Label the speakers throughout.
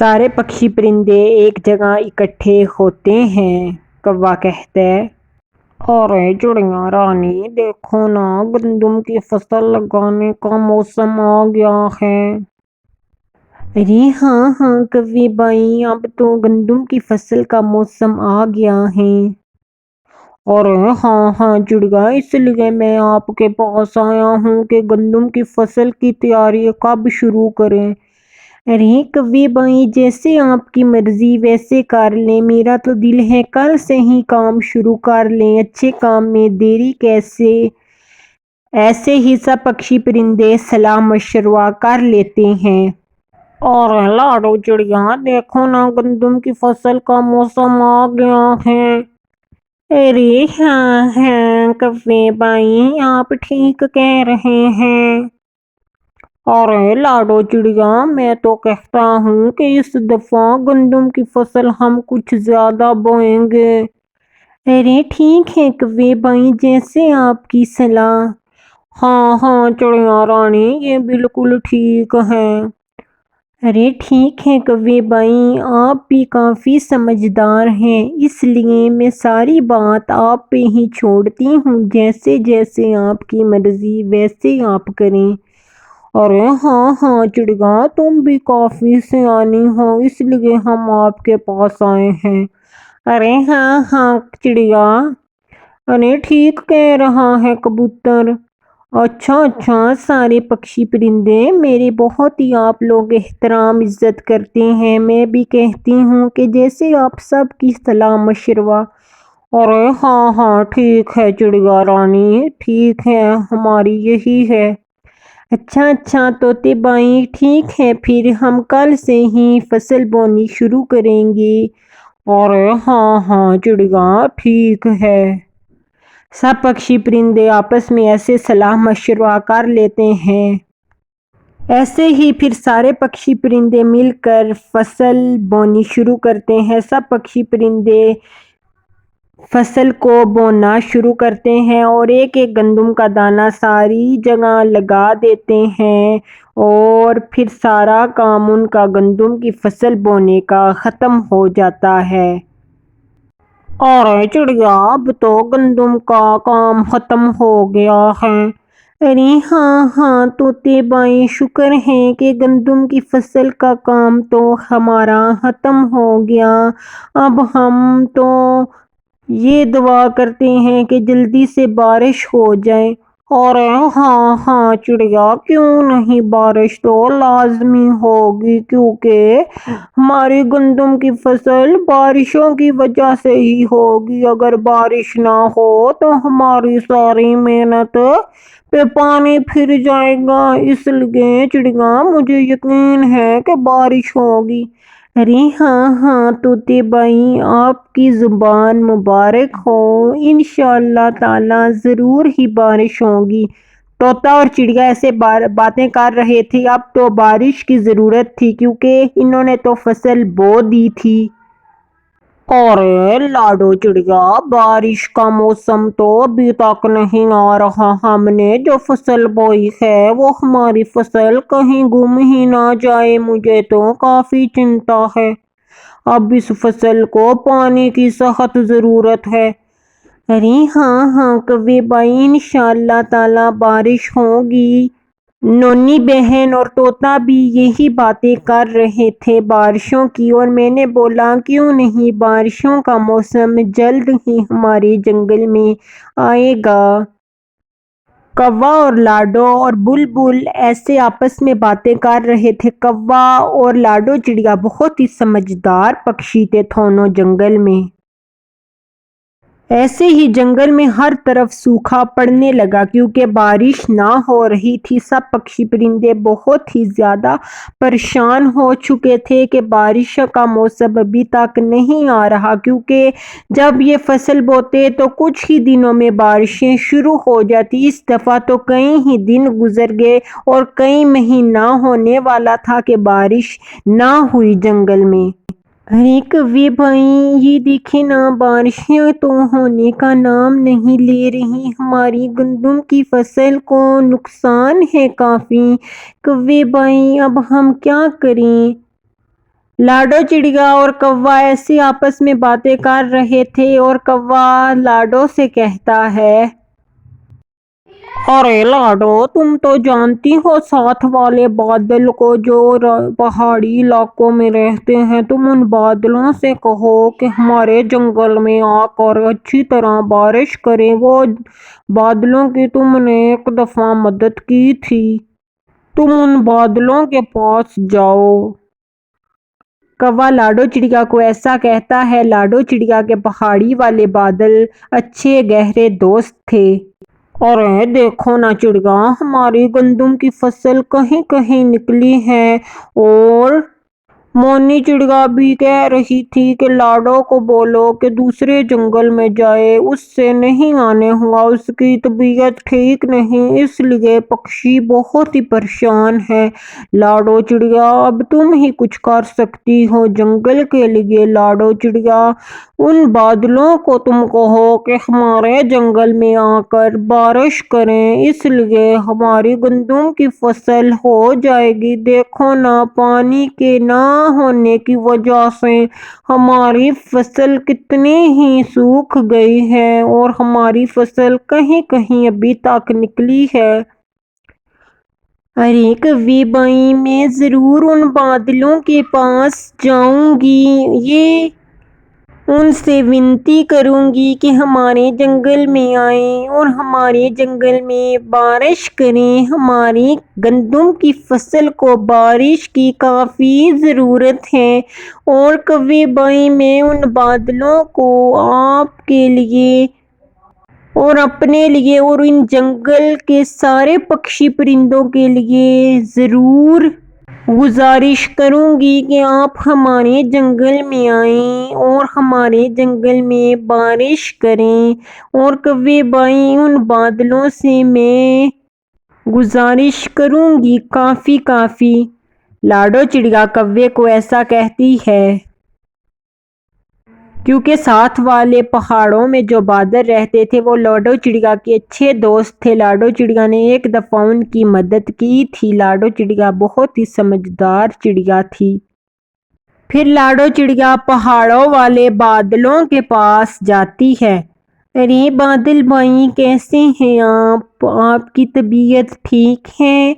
Speaker 1: سارے پکشی پرندے ایک جگہ اکٹھے ہوتے ہیں۔ کوا کہتا ہے، ارے چڑیا رانی، دیکھو نا، گندم کی فصل لگانے کا موسم آ گیا ہے۔ ارے ہاں ہاں کوے بھائی، اب تو گندم کی فصل کا موسم آ گیا ہے۔ ارے ہاں ہاں چڑیا، اس لیے میں آپ کے پاس آیا ہوں کہ گندم کی فصل کی تیاری کب شروع کریں؟ ارے کوے بھائی، جیسے آپ کی مرضی ویسے کر لیں، میرا تو دل ہے کل سے ہی کام شروع کر لیں، اچھے کام میں دیری کیسے؟ ایسے ہی سب پکشی پرندے صلاح مشورہ کر لیتے ہیں۔ اور لاڈو چڑیا، دیکھو نا، گندم کی فصل کا موسم آ گیا ہے۔ ارے ہاں ہاں کوے بھائی، آپ ٹھیک کہہ رہے ہیں۔ ارے لاڈو چڑیا، میں تو کہتا ہوں کہ اس دفعہ گندم کی فصل ہم کچھ زیادہ بوئیں گے۔ ارے ٹھیک ہے کوے بھائی، جیسے آپ کی صلاح۔ ہاں ہاں چڑیا رانی، یہ بالکل ٹھیک ہے۔ ارے ٹھیک ہے کوے بھائی، آپ بھی کافی سمجھدار ہیں، اس لیے میں ساری بات آپ پہ ہی چھوڑتی ہوں، جیسے جیسے آپ کی مرضی ویسے آپ کریں۔ ارے ہاں ہاں چڑیا، تم بھی کافی سیانی ہو، اس لیے ہم آپ کے پاس آئے ہیں۔ ارے ہاں ہاں چڑیا، ارے ٹھیک کہہ رہا ہے کبوتر۔ اچھا اچھا، سارے پکشی پرندے میرے بہت ہی آپ لوگ احترام عزت کرتے ہیں، میں بھی کہتی ہوں کہ جیسے آپ سب کی صلاح مشورہ۔ ارے ہاں ہاں ٹھیک ہے چڑیا رانی، ٹھیک ہے، ہماری یہی ہے۔ اچھا اچھا طوطے بھائی، ٹھیک ہے، پھر ہم کل سے ہی فصل بونی شروع کریں گے۔ ارے ہاں ہاں چڑیا، ٹھیک ہے۔ سب پکشی پرندے آپس میں ایسے صلاح مشورہ کر لیتے ہیں۔ ایسے ہی پھر سارے پکشی پرندے مل کر فصل بونی شروع کرتے ہیں۔ سب پکشی پرندے فصل کو بونا شروع کرتے ہیں اور ایک ایک گندم کا دانہ ساری جگہ لگا دیتے ہیں، اور پھر سارا کام ان کا گندم کی فصل بونے کا ختم ہو جاتا ہے۔ ارے چڑیا، اب تو گندم کا کام ختم ہو گیا ہے۔ ارے ہاں ہاں طوطے بھائی، شکر ہے کہ گندم کی فصل کا کام تو ہمارا ختم ہو گیا۔ اب ہم تو یہ دعا کرتے ہیں کہ جلدی سے بارش ہو جائے۔ ارے ہاں ہاں چڑیا، کیوں نہیں، بارش تو لازمی ہوگی، کیونکہ ہماری گندم کی فصل بارشوں کی وجہ سے ہی ہوگی۔ اگر بارش نہ ہو تو ہماری ساری محنت پہ پانی پھر جائے گا، اس لیے چڑیا مجھے یقین ہے کہ بارش ہوگی۔ ارے ہاں ہاں طوطے بھائی، آپ کی زبان مبارک ہو، انشاءاللہ تعالی ضرور ہی بارش ہوگی۔ طوطا اور چڑیا ایسے باتیں کر رہے تھے، اب تو بارش کی ضرورت تھی کیونکہ انہوں نے تو فصل بو دی تھی۔ ارے لاڈو چڑیا، بارش کا موسم تو ابھی تک نہیں آ رہا، ہم نے جو فصل بوئی ہے وہ ہماری فصل کہیں گم ہی نہ جائے، مجھے تو کافی چنتا ہے۔ اب اس فصل کو پانی کی سخت ضرورت ہے۔ ارے ہاں ہاں کوے بھائی، انشاءاللہ تعالی بارش ہوگی۔ نونی بہن اور طوطا بھی یہی باتیں کر رہے تھے بارشوں کی، اور میں نے بولا کیوں نہیں، بارشوں کا موسم جلد ہی ہمارے جنگل میں آئے گا۔ کوا اور لاڈو اور بلبل ایسے آپس میں باتیں کر رہے تھے۔ کوا اور لاڈو چڑیا بہت ہی سمجھدار پکشی تھے دونوں جنگل میں۔ ایسے ہی جنگل میں ہر طرف سوکھا پڑنے لگا کیونکہ بارش نہ ہو رہی تھی۔ سب پکشی پرندے بہت ہی زیادہ پریشان ہو چکے تھے کہ بارش کا موسم ابھی تک نہیں آ رہا، کیونکہ جب یہ فصل بوتے تو کچھ ہی دنوں میں بارشیں شروع ہو جاتی۔ اس دفعہ تو کئی ہی دن گزر گئے اور کئی مہینہ ہونے والا تھا کہ بارش نہ ہوئی جنگل میں۔ ارے کوے بھائی، یہ دیکھیں نا، بارشیں تو ہونے کا نام نہیں لے رہی، ہماری گندم کی فصل کو نقصان ہے کافی۔ کوے بھائی، اب ہم کیا کریں؟ لاڈو چڑیا اور کوا ایسی آپس میں باتیں کر رہے تھے اور کوا لاڈو سے کہتا ہے، ارے لاڈو، تم تو جانتی ہو ساتھ والے بادل کو جو پہاڑی علاقوں میں رہتے ہیں، تم ان بادلوں سے کہو کہ ہمارے جنگل میں آ کر اچھی طرح بارش کریں۔ وہ بادلوں کی تم نے ایک دفعہ مدد کی تھی، تم ان بادلوں کے پاس جاؤ۔ کوا لاڈو چڑیا کو ایسا کہتا ہے۔ لاڈو چڑیا کے پہاڑی والے بادل اچھے گہرے دوست تھے۔ ارے دیکھو نا چڑیا، ہماری گندم کی فصل کہیں کہیں نکلی ہے، اور مونی چڑیا بھی کہہ رہی تھی کہ لاڈو کو بولو کہ دوسرے جنگل میں جائے، اس سے نہیں آنے ہوا، اس کی طبیعت ٹھیک نہیں، اس لیے پکشی بہت ہی پریشان ہے۔ لاڈو چڑیا، اب تم ہی کچھ کر سکتی ہو جنگل کے لیے۔ لاڈو چڑیا، ان بادلوں کو تم کہو کہ ہمارے جنگل میں آ کر بارش کریں، اس لیے ہماری گندم کی فصل ہو جائے گی۔ دیکھو نا، پانی کے نہ ہونے کی وجہ سے ہماری فصل کتنی ہی سوکھ گئی ہے، اور ہماری فصل کہیں کہیں ابھی تک نکلی ہے۔ ارے کوے بھائی، میں ضرور ان بادلوں کے پاس جاؤں گی، ان سے ونتی کروں گی کہ ہمارے جنگل میں آئیں اور ہمارے جنگل میں بارش کریں۔ ہماری گندم کی فصل کو بارش کی کافی ضرورت ہے، اور کوے بھائی، میں ان بادلوں کو آپ کے لیے اور اپنے لیے اور ان جنگل کے سارے پکشی پرندوں کے لیے ضرور گزارش کروں گی کہ آپ ہمارے جنگل میں آئیں اور ہمارے جنگل میں بارش کریں۔ اور کوے بھائی، ان بادلوں سے میں گزارش کروں گی کافی۔ لاڈو چڑیا کوے کو ایسا کہتی ہے کیونکہ ساتھ والے پہاڑوں میں جو بادل رہتے تھے وہ لاڈو چڑیا کے اچھے دوست تھے۔ لاڈو چڑیا نے ایک دفعہ ان کی مدد کی تھی۔ لاڈو چڑیا بہت ہی سمجھدار چڑیا تھی۔ پھر لاڈو چڑیا پہاڑوں والے بادلوں کے پاس جاتی ہے۔ ارے بادل بھائی، کیسے ہیں آپ کی طبیعت ٹھیک ہے؟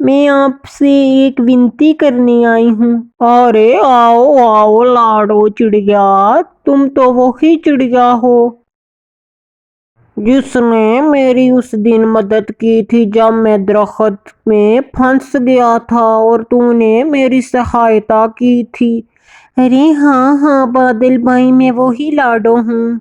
Speaker 1: میں آپ سے ایک ونتی کرنے آئی ہوں۔ ارے آؤ لاڈو چڑیا، تم تو وہی چڑیا ہو جس نے میری اس دن مدد کی تھی جب میں درخت میں پھنس گیا تھا اور تو نے میری سہایتا کی تھی۔ ارے ہاں بادل بھائی، میں وہی لاڈو ہوں۔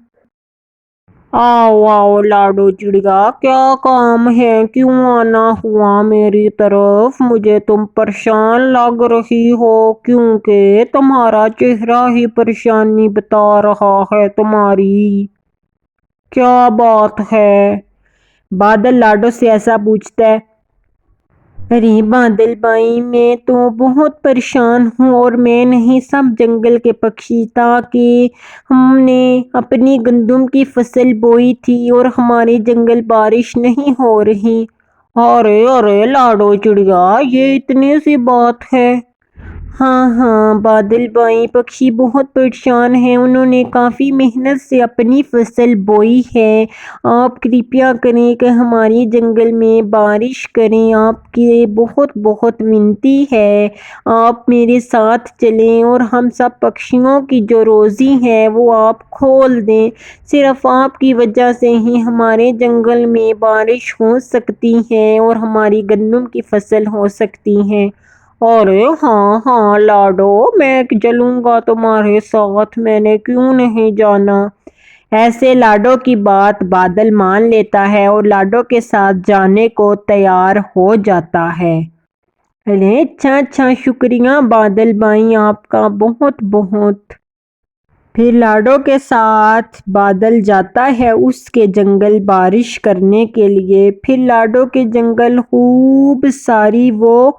Speaker 1: آؤ لاڈو چڑیا، کیا کام ہے؟ کیوں آنا ہوا میری طرف؟ مجھے تم پریشان لگ رہی ہو، کیونکہ تمہارا چہرہ ہی پریشانی بتا رہا ہے۔ تمہاری کیا بات ہے؟ بادل لاڈو سے ایسا پوچھتا ہے۔ ارے بادل بھائی، میں تو بہت پریشان ہوں، اور میں نہیں، سب جنگل کے پکشی، تاکہ ہم نے اپنی گندم کی فصل بوئی تھی اور ہمارے جنگل بارش نہیں ہو رہی۔ ارے لاڈو چڑیا، یہ اتنی سی بات ہے؟ ہاں بادل بھائی، پکشی بہت پریشان ہیں، انہوں نے کافی محنت سے اپنی فصل بوئی ہے۔ آپ کرپیا کریں کہ ہمارے جنگل میں بارش کریں، آپ کی بہت ونتی ہے۔ آپ میرے ساتھ چلیں اور ہم سب پکشیوں کی جو روزی ہے وہ آپ کھول دیں۔ صرف آپ کی وجہ سے ہی ہمارے جنگل میں بارش ہو سکتی ہے اور ہماری گندم کی فصل ہو سکتی ہے۔ ارے ہاں لاڈو، میں چلوں گا تمہارے ساتھ، میں نے کیوں نہیں جانا۔ ایسے لاڈو کی بات بادل مان لیتا ہے اور لاڈو کے ساتھ جانے کو تیار ہو جاتا ہے۔ ارے اچھا، شکریہ بادل بھائی، آپ کا بہت۔ پھر لاڈو کے ساتھ بادل جاتا ہے اس کے جنگل بارش کرنے کے لیے۔ پھر لاڈو کے جنگل خوب ساری وہ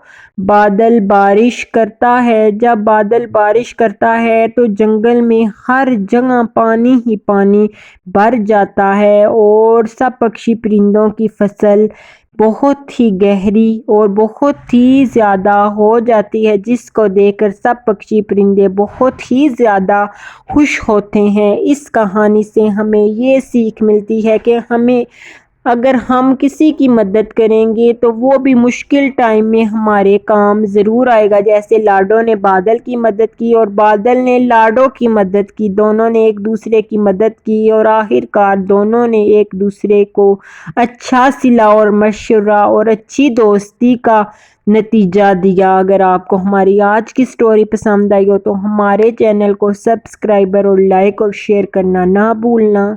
Speaker 1: بادل بارش کرتا ہے۔ جب بادل بارش کرتا ہے تو جنگل میں ہر جگہ پانی ہی پانی بھر جاتا ہے اور سب پکشی پرندوں کی فصل بہت ہی گہری اور بہت ہی زیادہ ہو جاتی ہے، جس کو دیکھ کر سب پکشی پرندے بہت ہی زیادہ خوش ہوتے ہیں۔ اس کہانی سے ہمیں یہ سیکھ ملتی ہے کہ اگر ہم کسی کی مدد کریں گے تو وہ بھی مشکل ٹائم میں ہمارے کام ضرور آئے گا، جیسے لاڈو نے بادل کی مدد کی اور بادل نے لاڈو کی مدد کی، دونوں نے ایک دوسرے کی مدد کی اور آخر کار دونوں نے ایک دوسرے کو اچھا صلہ اور مشورہ اور اچھی دوستی کا نتیجہ دیا۔ اگر آپ کو ہماری آج کی سٹوری پسند آئی ہو تو ہمارے چینل کو سبسکرائب اور لائک اور شیئر کرنا نہ بھولنا۔